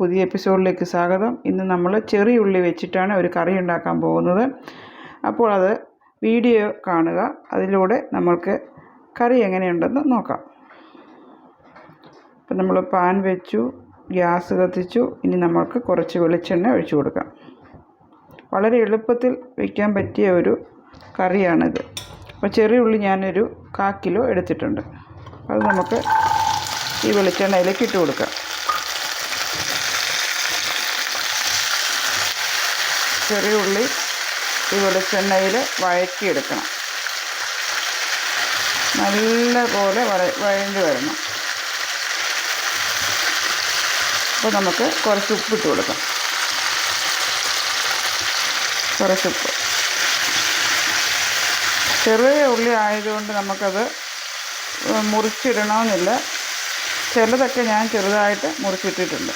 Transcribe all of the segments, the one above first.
പുതിയ എപ്പിസോഡിലേക്ക് സ്വാഗതം. ഇന്ന് നമ്മൾ ചെറിയ ഉള്ളി വെച്ചിട്ടാണ് ഒരു കറി ഉണ്ടാക്കാൻ പോകുന്നത്. അപ്പോൾ അത് വീഡിയോ കാണുക, അതിലൂടെ നമ്മൾക്ക് കറി എങ്ങനെയുണ്ടെന്ന് നോക്കാം. അപ്പം നമ്മൾ പാൻ വെച്ചു, ഗ്യാസ് കത്തിച്ചു. ഇനി നമ്മൾക്ക് കുറച്ച് വെളിച്ചെണ്ണ ഒഴിച്ചു കൊടുക്കാം. വളരെ എളുപ്പത്തിൽ വയ്ക്കാൻ പറ്റിയ ഒരു കറിയാണിത്. അപ്പോൾ ചെറിയ ഉള്ളി ഞാനൊരു 1/4 കിലോ എടുത്തിട്ടുണ്ട്. അത് നമുക്ക് ഈ വെളിച്ചെണ്ണയിലേക്ക് ഇട്ട് കൊടുക്കാം. ചെറിയ ഉള്ളി ഈ വെളിച്ചെണ്ണയിൽ വഴറ്റിയെടുക്കണം. നല്ല പോലെ വഴഞ്ഞ് വരണം. അപ്പോൾ നമുക്ക് കുറച്ച് ഉപ്പിട്ട് കൊടുക്കാം. കുറച്ച് ഉപ്പ്. ചെറിയ ഉള്ളി ആയതുകൊണ്ട് നമുക്കത് മുറിച്ചിടണമെന്നില്ല. ചിലതൊക്കെ ഞാൻ ചെറുതായിട്ട് മുറിച്ചിട്ടിട്ടുണ്ട്.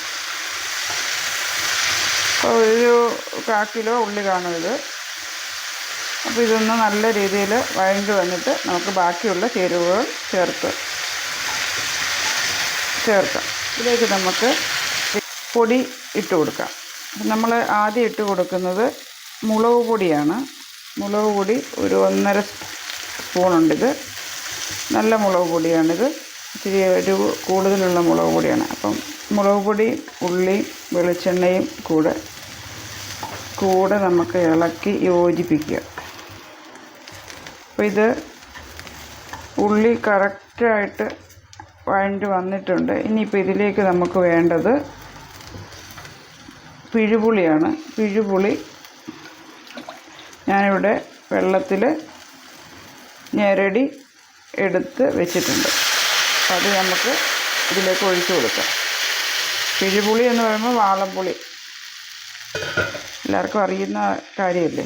അപ്പോൾ ഒരു 1/4 കിലോ ഉള്ളി കാണും ഇത്. അപ്പോൾ ഇതൊന്ന് നല്ല രീതിയിൽ വഴണ്ട് വന്നിട്ട് നമുക്ക് ബാക്കിയുള്ള ചേരുവകൾ ചേർക്കാം. ഇതിലേക്ക് നമുക്ക് പൊടി ഇട്ട് കൊടുക്കാം. നമ്മൾ ആദ്യം ഇട്ട് കൊടുക്കുന്നത് മുളക് പൊടിയാണ്. മുളക് പൊടി ഒരു 1.5 സ്പൂണുണ്ടിത്. നല്ല മുളക് പൊടിയാണിത്. ഇച്ചിരി ഒരു കൂടുതലുള്ള മുളക് പൊടിയാണ്. അപ്പം മുളക് പൊടി, ഉള്ളി, വെളിച്ചെണ്ണയും കൂടെ നമുക്ക് ഇളക്കി യോജിപ്പിക്കുക. അപ്പോൾ ഇത് ഉള്ളി കറക്റ്റായിട്ട് വഴണ്ട് വന്നിട്ടുണ്ട്. ഇനിയിപ്പോൾ ഇതിലേക്ക് നമുക്ക് വേണ്ടത് പിഴുപുളിയാണ്. പിഴുപുളി ഞാനിവിടെ വെള്ളത്തിൽ ഞെരടി എടുത്ത് വെച്ചിട്ടുണ്ട്. അത് നമുക്ക് ഇതിലേക്ക് ഒഴിച്ചു കൊടുക്കാം. പിഴുപുളി എന്ന് പറയുമ്പോൾ വാളംപുളി എല്ലാവർക്കും അറിയുന്ന കാര്യമല്ലേ.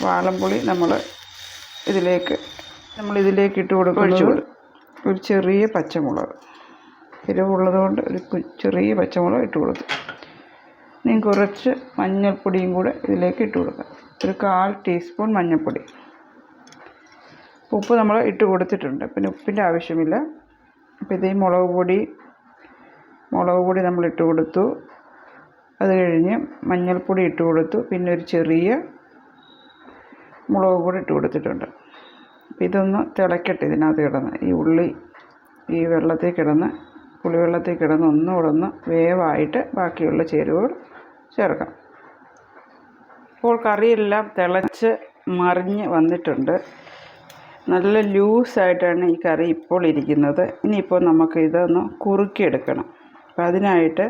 വാളംപുളി നമ്മൾ ഇതിലേക്ക് ഇട്ട് കൊടുക്കുന്നത് ഒരു ചെറിയ പച്ചമുളക്, എരിവുള്ളത് കൊണ്ട് ഒരു ചെറിയ പച്ചമുളക് ഇട്ട് കൊടുക്കും. ഇനി കുറച്ച് മഞ്ഞൾപ്പൊടിയും കൂടെ ഇതിലേക്ക് ഇട്ട് കൊടുക്കാം. ഒരു 1/4 ടീസ്പൂൺ മഞ്ഞൾപ്പൊടി. ഉപ്പ് നമ്മൾ ഇട്ട് കൊടുത്തിട്ടുണ്ട്, പിന്നെ ഉപ്പിൻ്റെ ആവശ്യമില്ല. അപ്പോൾ ഇത് മുളക് പൊടി നമ്മൾ ഇട്ട് കൊടുത്തു. അത് കഴിഞ്ഞ് മഞ്ഞൾപ്പൊടി ഇട്ട് കൊടുത്തു. പിന്നെ ഒരു ചെറിയ മുളക് പൊടി ഇട്ട് കൊടുത്തിട്ടുണ്ട്. അപ്പോൾ ഇതൊന്ന് തിളക്കട്ടെ. ഇതിനകത്ത് കിടന്ന് ഈ ഉള്ളി ഈ പുളിവെള്ളത്തിൽ കിടന്ന് ഒന്നുകൂടെ വേവായിട്ട് ബാക്കിയുള്ള ചേരുവകൾ ചേർക്കാം. ഇപ്പോൾ കറിയെല്ലാം തിളച്ച് മറിഞ്ഞ് വന്നിട്ടുണ്ട്. നല്ല ലൂസായിട്ടാണ് ഈ കറി ഇപ്പോൾ ഇരിക്കുന്നത്. ഇനിയിപ്പോൾ നമുക്ക് ഇതൊന്ന് കുറുക്കിയെടുക്കണം. അപ്പോൾ അതിനായിട്ട്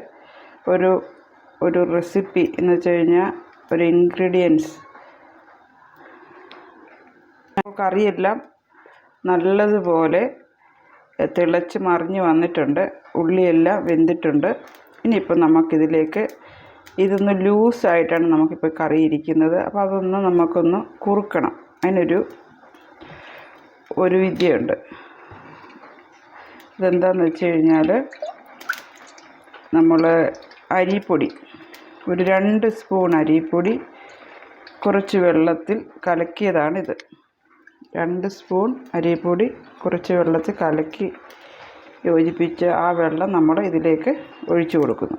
ഒരു റെസിപ്പി എന്ന് വെച്ച് കഴിഞ്ഞാൽ ഒരു ഇൻഗ്രീഡിയൻസ്. കറിയെല്ലാം നല്ലതുപോലെ തിളച്ച് മറിഞ്ഞ് വന്നിട്ടുണ്ട്. ഉള്ളിയെല്ലാം വെന്തിട്ടുണ്ട്. ഇനിയിപ്പോൾ നമുക്കിതിലേക്ക് ഇതൊന്ന് ലൂസായിട്ടാണ് നമുക്കിപ്പോൾ കറി ഇരിക്കുന്നത്. അപ്പോൾ അതൊന്ന് നമുക്കൊന്ന് കുറുക്കണം. അതിനൊരു വിദ്യയുണ്ട്. ഇതെന്താണെന്ന് വെച്ച് കഴിഞ്ഞാൽ നമ്മൾ അരിപ്പൊടി ഒരു 2 സ്പൂൺ അരിപ്പൊടി കുറച്ച് വെള്ളത്തിൽ കലക്കിയതാണിത്. 2 സ്പൂൺ അരിപ്പൊടി കുറച്ച് വെള്ളത്തിൽ കലക്കി യോജിപ്പിച്ച് ആ വെള്ളം നമ്മൾ ഇതിലേക്ക് ഒഴിച്ചു കൊടുക്കുന്നു.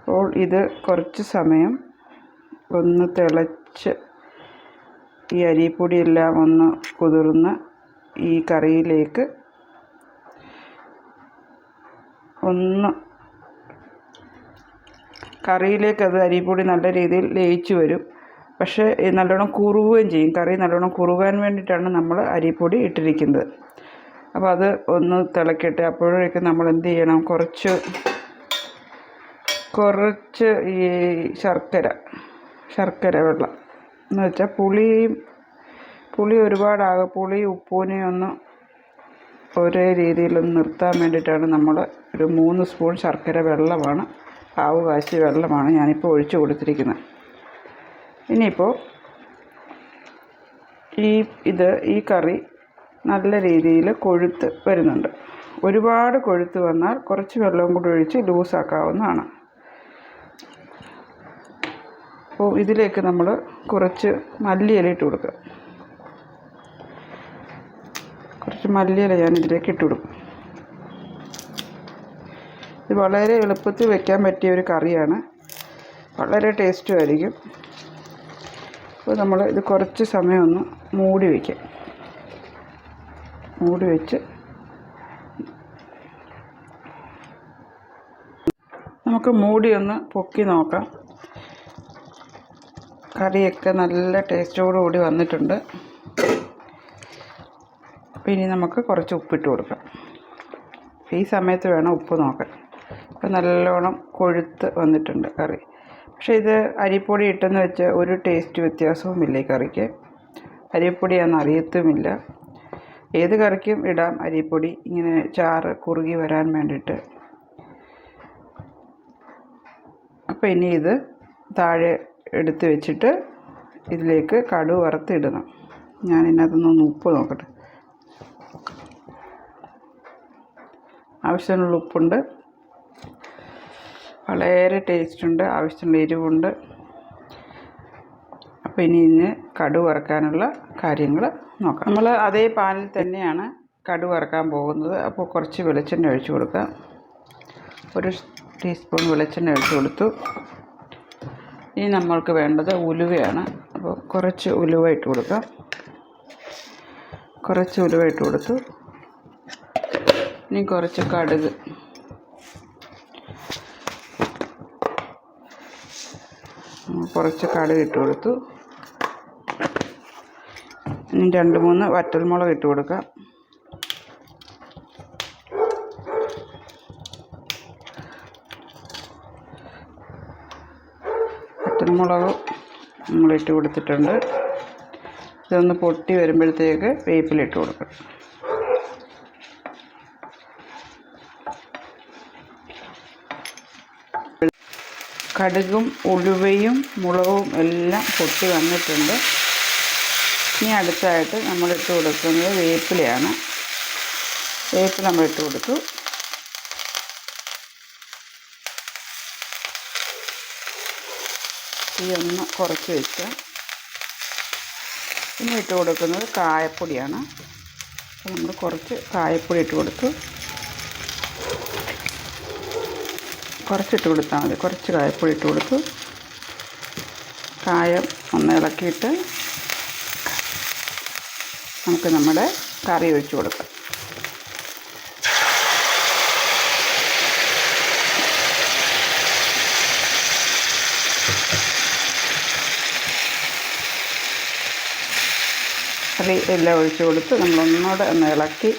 അപ്പോൾ ഇത് കുറച്ച് സമയം ഒന്ന് തിളച്ച് ഈ അരിപ്പൊടിയെല്ലാം ഒന്ന് കുതിർന്ന് ഈ കറിയിലേക്ക് അത് അരിപ്പൊടി നല്ല രീതിയിൽ ലയിച്ച് വരും. പക്ഷേ നല്ലോണം കുറുകുകയും ചെയ്യും. കറി നല്ലോണം കുറുകാൻ വേണ്ടിയിട്ടാണ് നമ്മൾ അരിപ്പൊടി ഇട്ടിരിക്കുന്നത്. അപ്പോൾ അത് ഒന്ന് തിളക്കട്ടെ. അപ്പോഴേക്കും നമ്മൾ എന്ത് ചെയ്യണം, കുറച്ച് ഈ ശർക്കര വെള്ളം എന്ന് വെച്ചാൽ പുളി ഒരുപാടാകും. പുളി ഉപ്പിനെ ഒന്ന് ഒരേ രീതിയിലൊന്ന് നിർത്താൻ വേണ്ടിയിട്ടാണ് നമ്മൾ ഒരു 3 സ്പൂൺ ശർക്കര വെള്ളമാണ്, ആവ് കാച്ചിയ വെള്ളമാണ് ഞാനിപ്പോൾ ഒഴിച്ചു കൊടുത്തിരിക്കുന്നത്. ഇനിയിപ്പോൾ ഈ കറി നല്ല രീതിയിൽ കൊഴുത്ത് വരുന്നുണ്ട്. ഒരുപാട് കൊഴുത്ത് വന്നാൽ കുറച്ച് വെള്ളവും കൂടി ഒഴിച്ച് ലൂസാക്കാവുന്നതാണ്. അപ്പോൾ ഇതിലേക്ക് നമ്മൾ കുറച്ച് മല്ലിയില ഇട്ട് കൊടുക്കുക. കുറച്ച് മല്ലിയില ഞാൻ ഇതിലേക്ക് ഇട്ട് കൊടുക്കും. വളരെ എളുപ്പത്തിൽ വെക്കാൻ പറ്റിയ ഒരു കറിയാണ്, വളരെ ടേസ്റ്റുമായിരിക്കും. അപ്പോൾ നമ്മൾ ഇത് കുറച്ച് സമയം ഒന്ന് മൂടി വയ്ക്കാം. മൂടി വെച്ച് നമുക്ക് മൂടി ഒന്ന് പൊക്കി നോക്കാം. കറിയൊക്കെ നല്ല ടേസ്റ്റോടുകൂടി വന്നിട്ടുണ്ട്. അപ്പോൾ ഇനി നമുക്ക് കുറച്ച് ഉപ്പിട്ട് കൊടുക്കാം. ഈ സമയത്ത് വേണം ഉപ്പ് നോക്കാൻ. അപ്പോൾ നല്ലോണം കൊഴുത്ത് വന്നിട്ടുണ്ട് കറി. പക്ഷേ ഇത് അരിപ്പൊടി ഇട്ടെന്ന് വെച്ച് ഒരു ടേസ്റ്റ് വ്യത്യാസവുമില്ല. ഈ കറിക്ക് അരിപ്പൊടിയാണെന്ന് അറിയത്തുമില്ല. ഏത് കറിക്കും ഇടാം അരിപ്പൊടി, ഇങ്ങനെ ചാറ് കുറുകി വരാൻ വേണ്ടിയിട്ട്. അപ്പോൾ ഇനി ഇത് താഴെ എടുത്ത് വെച്ചിട്ട് ഇതിലേക്ക് കടുക് വറുത്തിടണം. ഞാൻ ഇതിനകത്തുനിന്ന് ഉപ്പ് നോക്കട്ടെ. ആവശ്യത്തിനുള്ള ഉപ്പുണ്ട്, വളരെ ടേസ്റ്റുണ്ട്, ആവശ്യത്തിനുള്ള എരിവുണ്ട്. അപ്പോൾ ഇനി കടുക് വറുക്കാനുള്ള കാര്യങ്ങൾ നോക്കാം. നമ്മൾ അതേ പാനിൽ തന്നെയാണ് കടുക് വറുക്കാൻ പോകുന്നത്. അപ്പോൾ കുറച്ച് വെളിച്ചെണ്ണ ഒഴിച്ച് കൊടുക്കാം. 1 ടീസ്പൂൺ വെളിച്ചെണ്ണ ഒഴിച്ച് കൊടുത്തു. ഇനി നമ്മൾക്ക് വേണ്ടത് ഉലുവയാണ്. അപ്പോൾ കുറച്ച് ഉലുവ ഇട്ട് കൊടുക്കാം. കുറച്ച് ഉലുവ ഇട്ട് കൊടുത്തു. ഇനി കുറച്ച് കടുക്, കുറച്ച് കടുക് ഇട്ട് കൊടുത്തു. ഇനി 2-3 വറ്റൽമുളക് ഇട്ട് കൊടുക്കാം. വറ്റൽമുളക് നമ്മളിട്ട് കൊടുത്തിട്ടുണ്ട്. ഇതൊന്ന് പൊട്ടി വരുമ്പോഴത്തേക്ക് വേപ്പിലിട്ട് കൊടുക്കാം. കടുകും ഉലുവയും മുളകും എല്ലാം പൊട്ടി വന്നിട്ടുണ്ട്. ഇനി അടുത്തായിട്ട് നമ്മളിട്ട് കൊടുക്കുന്നത് വേപ്പിലയാണ്. വേപ്പില നമ്മളിട്ട് കൊടുത്തു. ഈ ഒന്ന് കുറച്ച് വെക്കാം. പിന്നെ ഇട്ട് കൊടുക്കുന്നത് കായപ്പൊടിയാണ്. അപ്പോൾ നമ്മൾ കുറച്ച് കായപ്പൊടി ഇട്ട് കൊടുത്തു. കുറച്ചിട്ട് കൊടുത്താൽ മതി. കുറച്ച് കായപ്പൊടി ഇട്ട് കൊടുത്തു. കായം ഒന്ന് ഇളക്കിയിട്ട് നമുക്ക് നമ്മുടെ കറി ഒഴിച്ച് കൊടുക്കാം. കറി എല്ലാം ഒഴിച്ച് കൊടുത്ത് നമ്മളൊന്നുകൂടെ ഒന്ന് ഇളക്കി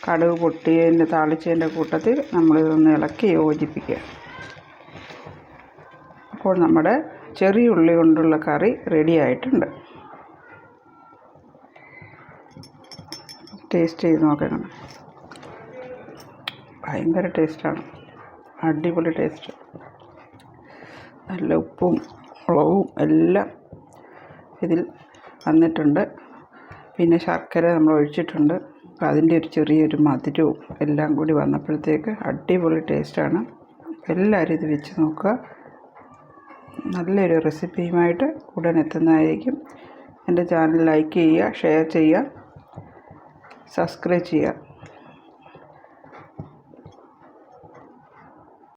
കടുക് പൊട്ടിയതിൻ്റെ താളിച്ചതിൻ്റെ കൂട്ടത്തിൽ നമ്മളിതൊന്ന് ഇളക്കി യോജിപ്പിക്കുക. അപ്പോൾ നമ്മുടെ ചെറിയ ഉള്ളി കൊണ്ടുള്ള കറി റെഡി ആയിട്ടുണ്ട്. ടേസ്റ്റ് ചെയ്ത് നോക്കണം. ഭയങ്കര ടേസ്റ്റാണ്, അടിപൊളി ടേസ്റ്റ്. നല്ല ഉപ്പും മുളകും എല്ലാം ഇതിൽ വന്നിട്ടുണ്ട്. പിന്നെ ശർക്കര നമ്മൾ ഒഴിച്ചിട്ടുണ്ട്. അപ്പോൾ അതിൻ്റെ ഒരു ചെറിയൊരു മധുരവും എല്ലാം കൂടി വന്നപ്പോഴത്തേക്ക് അടിപൊളി ടേസ്റ്റാണ്. എല്ലാവരും ഇത് വെച്ച് നോക്കുക. നല്ലൊരു റെസിപ്പിയുമായിട്ട് ഉടൻ എത്തുന്നതായിരിക്കും. എൻ്റെ ചാനൽ ലൈക്ക് ചെയ്യുക, ഷെയർ ചെയ്യുക, സബ്സ്ക്രൈബ് ചെയ്യുക.